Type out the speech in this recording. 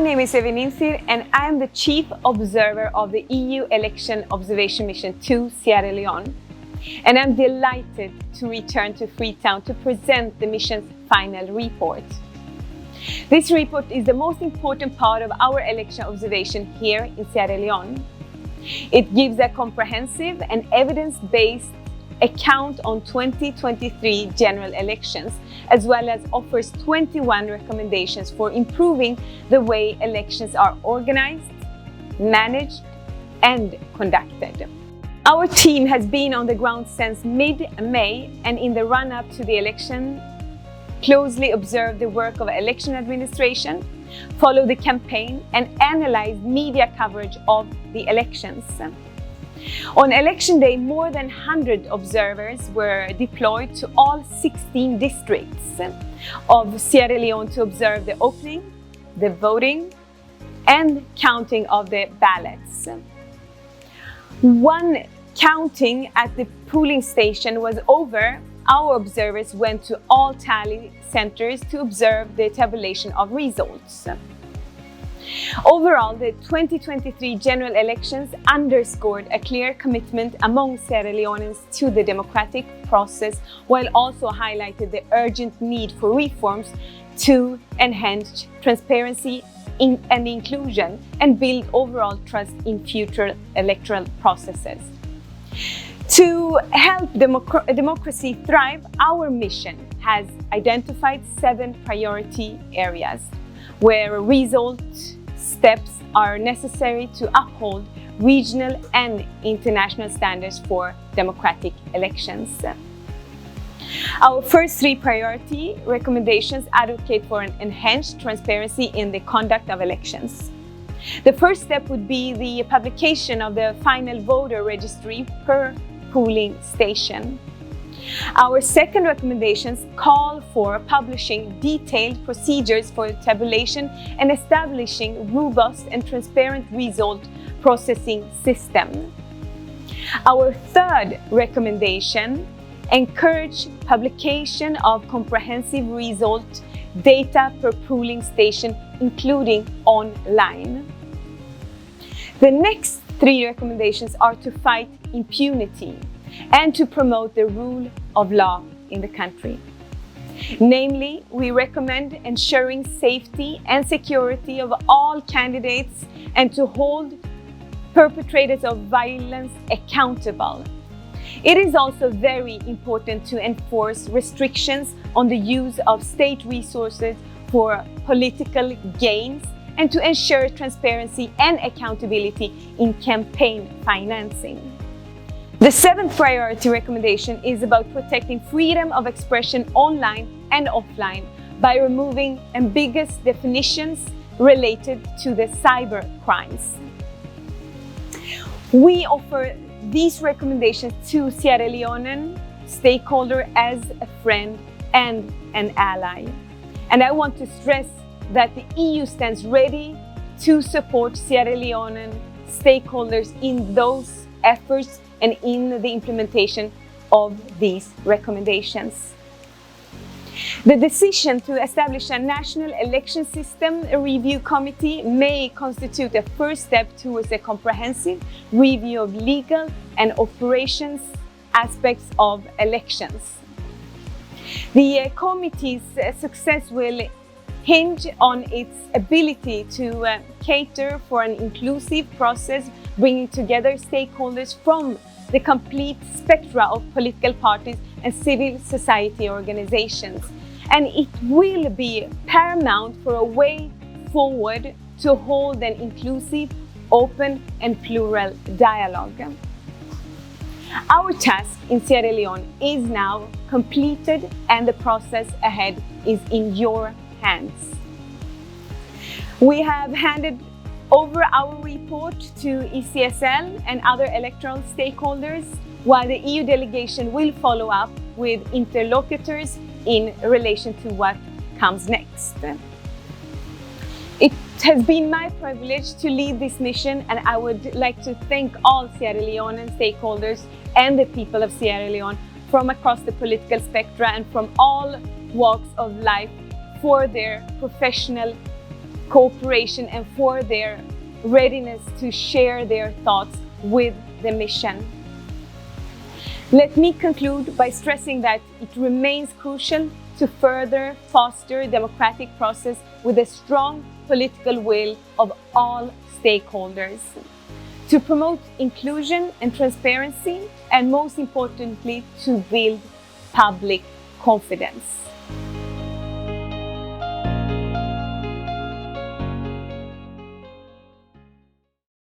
name is Evin and I am the Chief Observer of the EU Election Observation Mission to Sierra Leone. And I'm delighted to return to Freetown to present the mission's final report. This report is the most important part of our election observation here in Sierra Leone. It gives a comprehensive and evidence-based account on 2023 general elections, as well as offers 21 recommendations for improving the way elections are organized, managed, and conducted. Our team has been on the ground since mid-May and in the run-up to the election, closely observed the work of election administration, followed the campaign, and analyzed media coverage of the elections. On election day, more than 100 observers were deployed to all 16 districts of Sierra Leone to observe the opening, the voting, and counting of the ballots. One counting at the polling station was over. Our observers went to all tally centers to observe the tabulation of results. Overall, the 2023 general elections underscored a clear commitment among Sierra Leoneans to the democratic process, while also highlighted the urgent need for reforms to enhance transparency and inclusion and build overall trust in future electoral processes. To help democracy thrive, our mission has identified 7 priority areas where result steps are necessary to uphold regional and international standards for democratic elections. Our first 3 priority recommendations advocate for an enhanced transparency in the conduct of elections. The first step would be the publication of the final voter registry per polling station. Our second recommendations call for publishing detailed procedures for tabulation and establishing robust and transparent result processing system. Our third recommendation encourage publication of comprehensive result data per polling station, including online. The next 3 recommendations are to fight impunity and to promote the rule of law in the country. Namely, we recommend ensuring safety and security of all candidates and to hold perpetrators of violence accountable. It is also very important to enforce restrictions on the use of state resources for political gains and to ensure transparency and accountability in campaign financing. The 7th priority recommendation is about protecting freedom of expression online and offline by removing ambiguous definitions related to the cyber crimes. We offer these recommendations to Sierra Leonean stakeholders as a friend and an ally. And I want to stress that the EU stands ready to support Sierra Leonean stakeholders in those efforts and in the implementation of these recommendations. The decision to establish a national election system review committee may constitute a first step towards a comprehensive review of legal and operations aspects of elections. The committee's success will hinge on its ability to cater for an inclusive process, bringing together stakeholders from the complete spectra of political parties and civil society organizations. And it will be paramount for a way forward to hold an inclusive, open, and plural dialogue. Our task in Sierra Leone is now completed and the process ahead is in your hands. We have handed over our report to ECSL and other electoral stakeholders, while the EU delegation will follow up with interlocutors in relation to what comes next. It has been my privilege to lead this mission, and I would like to thank all Sierra Leonean stakeholders and the people of Sierra Leone from across the political spectra and from all walks of life for their professional cooperation and for their readiness to share their thoughts with the mission. Let me conclude by stressing that it remains crucial to further foster a democratic process with a strong political will of all stakeholders, to promote inclusion and transparency, and most importantly, to build public confidence.